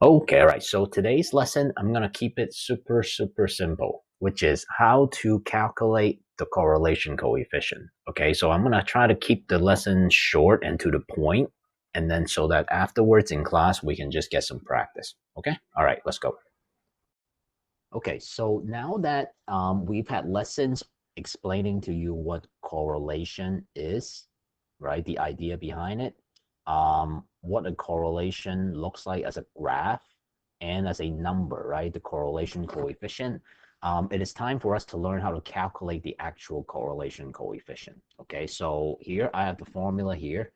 Okay, all right. So today's lesson, I'm going to keep it super, super simple, which is how to calculate the correlation coefficient. Okay, so I'm going to try to keep the lesson short and to the point, and then so that afterwards in class, we can just get some practice. Okay, all right, let's go. Okay, so now that we've had lessons explaining to you what correlation is, right? The idea behind it, what a correlation looks like as a graph and as a number, right? The correlation coefficient. It is time for us to learn how to calculate the actual correlation coefficient. Okay, so here I have the formula here.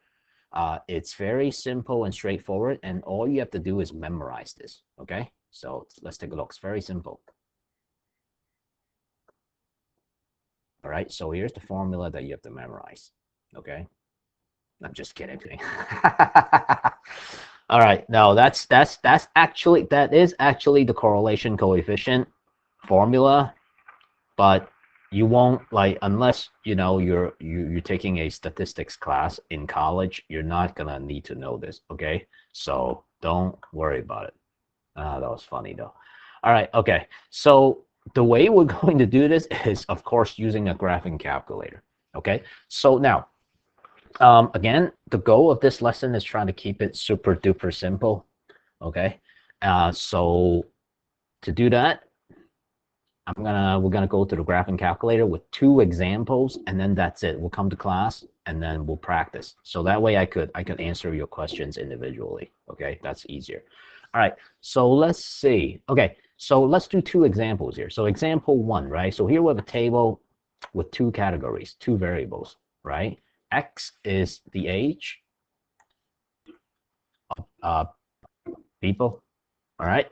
It's very simple and straightforward, and all you have to do is memorize this. Okay, so let's take a look. It's very simple. All right, so here's the formula that you have to memorize. Okay, I'm just kidding. All right, no, that is actually the correlation coefficient formula, but you won't like unless you're taking a statistics class in college, you're not gonna need to know this. Okay, so don't worry about it. That was funny though. All right, okay, so the way we're going to do this is, of course, using a graphing calculator. Okay, so now again, the goal of this lesson is trying to keep it super duper simple. Okay, so to do that, we're gonna go to the graphing calculator with 2 examples, and then that's it. We'll come to class and then we'll practice. So that way I could answer your questions individually. Okay, that's easier. All right, so let's see. Okay, so let's do 2 examples here. So example 1, right? So here we have a table with 2 categories, 2 variables, right? X is the age of people, all right?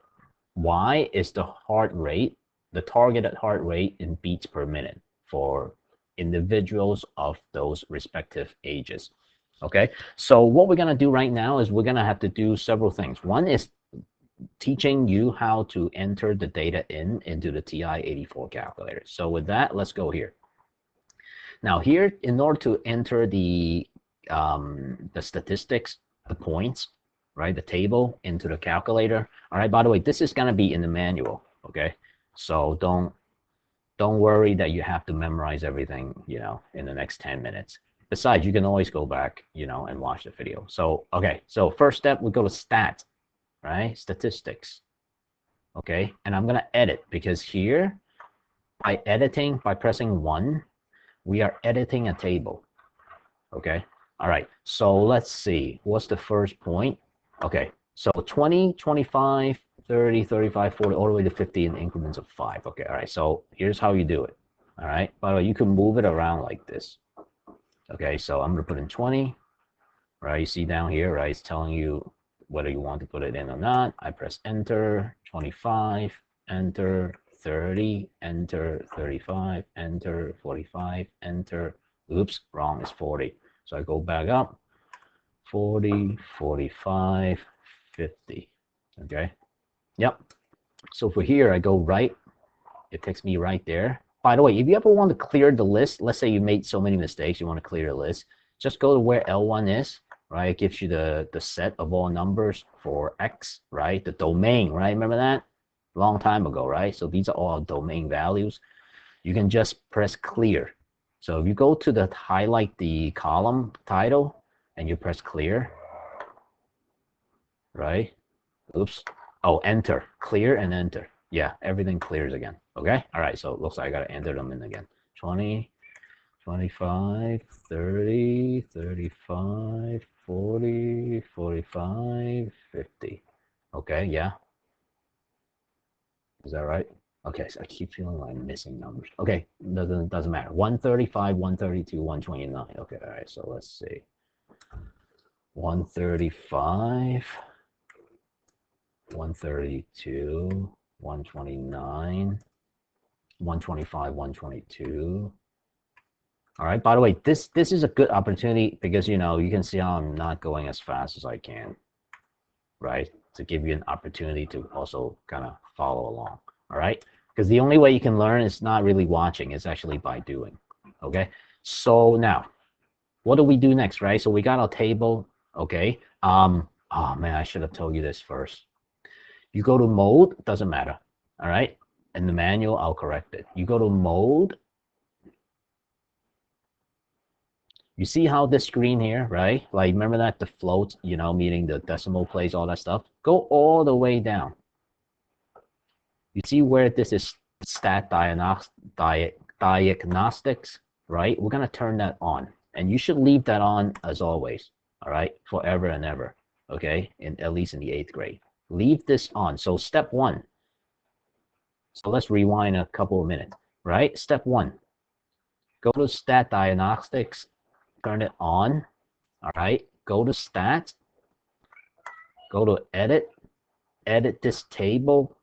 Y is the heart rate, the targeted heart rate in beats per minute for individuals of those respective ages. Okay, so what we're going to do right now is we're going to have to do several things. One is teaching you how to enter the data into the TI-84 calculator. So with that, let's go here. Now here, in order to enter the statistics, the points, right, the table into the calculator. All right, by the way, this is going to be in the manual. Okay, so don't worry that you have to memorize everything, in the next 10 minutes. Besides, you can always go back, and watch the video. So, okay, so first step, we go to stat, right? Statistics. Okay, and I'm going to edit because here, by pressing 1, we are editing a table. Okay, all right, so let's see. What's the first point? Okay, so 20, 25, 30, 35, 40, all the way to 50 in increments of 5. Okay, all right, so here's how you do it. All right, by the way, you can move it around like this. Okay, so I'm going to put in 20, right? You see down here, right? It's telling you whether you want to put it in or not. I press enter, 25, enter, 30, enter, 35, enter, 45, enter. Oops, wrong, it's 40. So I go back up, 40, 45, 50. Okay, yep. So for here, I go right. It takes me right there. By the way, if you ever want to clear the list, let's say you made so many mistakes, you want to clear the list, just go to where L1 is, right? It gives you the set of all numbers for X, right? The domain, right? Remember that? Long time ago, right? So these are all domain values. You can just press clear. So if you go to the highlight the column title and you press clear, right? Oops. Oh, enter. Clear and enter. Yeah, everything clears again. Okay? All right, so it looks like I got to enter them in again. 20, 25, 30, 35, 40, 45, 50. Okay, yeah. Is that right? Okay, so I keep feeling like I'm missing numbers. Okay, doesn't matter. 135, 132, 129. Okay, all right, so let's see. 135, 132, 129, 125, 122. All right, by the way, this is a good opportunity because, you can see how I'm not going as fast as I can, right? To give you an opportunity to also kind of follow along, all right? Because the only way you can learn is not really watching, it's actually by doing, okay? So now, what do we do next, right? So we got our table, okay? Oh man, I should have told you this first. You go to mode, doesn't matter. All right. In the manual, I'll correct it. You go to mode. You see how this screen here, right? Like, remember that the float, you know, meaning the decimal place, all that stuff? Go all the way down. You see where this is stat diagnostics, right? We're going to turn that on. And you should leave that on as always, all right? Forever and ever, okay? At least in the 8th grade. Leave this on. So step 1. So let's rewind a couple of minutes, right? Step 1. Go to stat diagnostics, turn it on, all right? Go to stat, go to edit this table,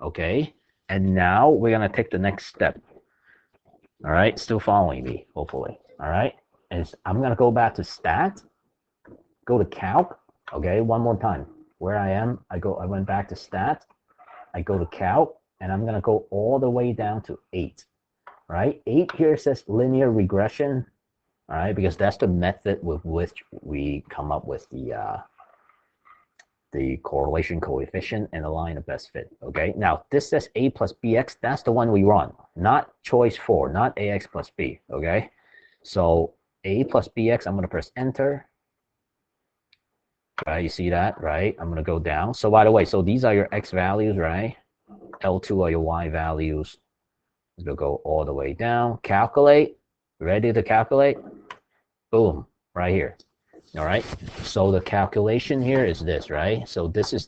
okay? And now we're going to take the next step. All right, still following me, hopefully. All right, and I'm going to go back to stat, go to calc, okay? One more time. Where I am, I went back to stat, I go to calc, and I'm going to go all the way down to 8. All right, 8 here says linear regression, all right, because that's the method with which we come up with the correlation coefficient and the line of best fit, okay? Now, this says a plus bx, that's the one we run, not choice 4, not ax plus b, okay? So a plus bx, I'm going to press enter, right? You see that, right? I'm going to go down. So by the way, so these are your x values, right? L2 are your y values. We'll go all the way down, calculate, ready to calculate, boom, right here. All right, so the calculation here is this, right? So this is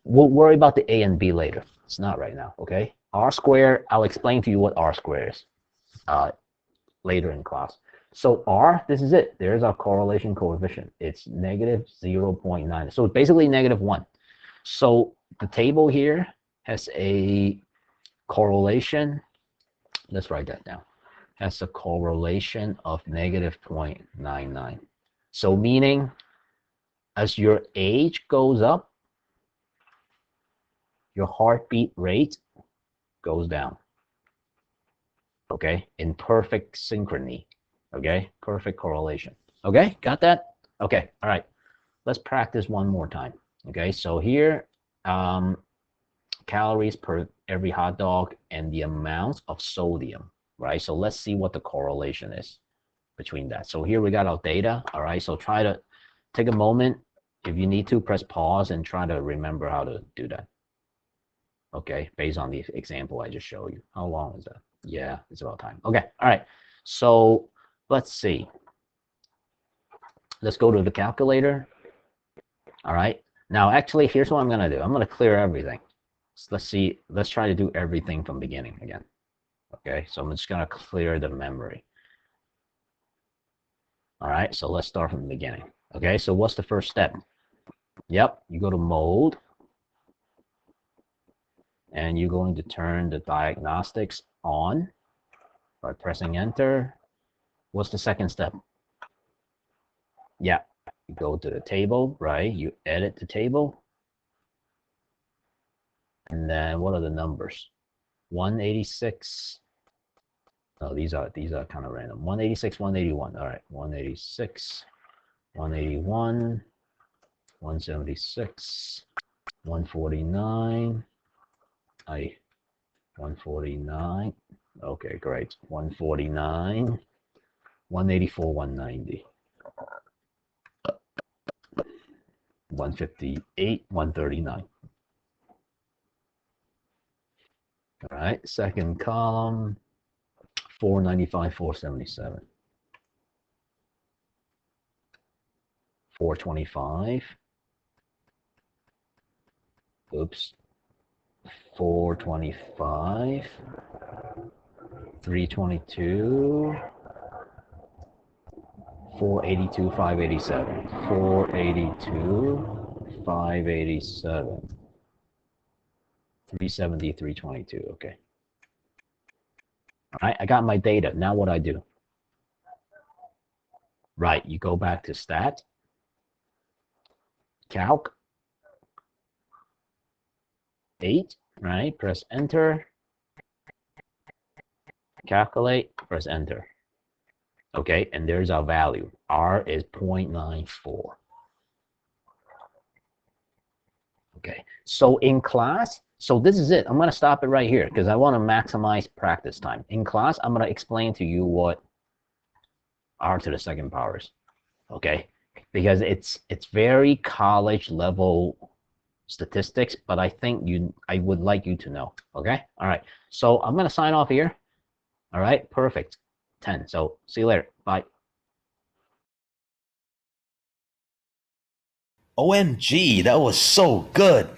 we'll worry about the A and B later. It's not right now, okay? R squared, I'll explain to you what R squared is later in class. So R, this is it. There's our correlation coefficient. It's negative 0.9. So it's basically negative 1. So the table here has a correlation. Let's write that down. Has a correlation of negative 0.99. So meaning, as your age goes up, your heartbeat rate goes down. Okay, in perfect synchrony. Okay, perfect correlation. Okay, got that? Okay, all right. Let's practice one more time. Okay, so here, calories per every hot dog and the amount of sodium, right? So let's see what the correlation is between that. So here we got our data, all right? So try to take a moment. If you need to, press pause and try to remember how to do that. Okay, based on the example I just showed you. How long is that? Yeah, it's about time. Okay, all right. So let's see. Let's go to the calculator. All right. Now, actually, here's what I'm going to do. I'm going to clear everything. So let's see. Let's try to do everything from beginning again. Okay, so I'm just going to clear the memory. All right, so let's start from the beginning. Okay, so what's the first step? Yep, you go to mode, and you're going to turn the diagnostics on by pressing enter. What's the second step? Yeah, you go to the table, right? You edit the table. And then what are the numbers? 186. No, these are kind of random. 186, 181. All right, 186, 181, 176, 149. 149. Okay, great. 149, 184, 190, 158, 139. All right, second column, 495, 477, 425. Oops. 425, 322, 482, 587, 482, 587, 370, 322. Okay. All right, I got my data. Now what I do? Right, you go back to stat, calc, 8, right? Press enter, calculate, press enter. Okay, and there's our value. R is 0.94. Okay, so in class, so this is it. I'm going to stop it right here because I want to maximize practice time. In class, I'm going to explain to you what r to the second power is. Okay, because it's very college level statistics, but I would like you to know. Okay, all right. So I'm going to sign off here. All right, perfect. 10. So see you later. Bye. OMG, that was so good.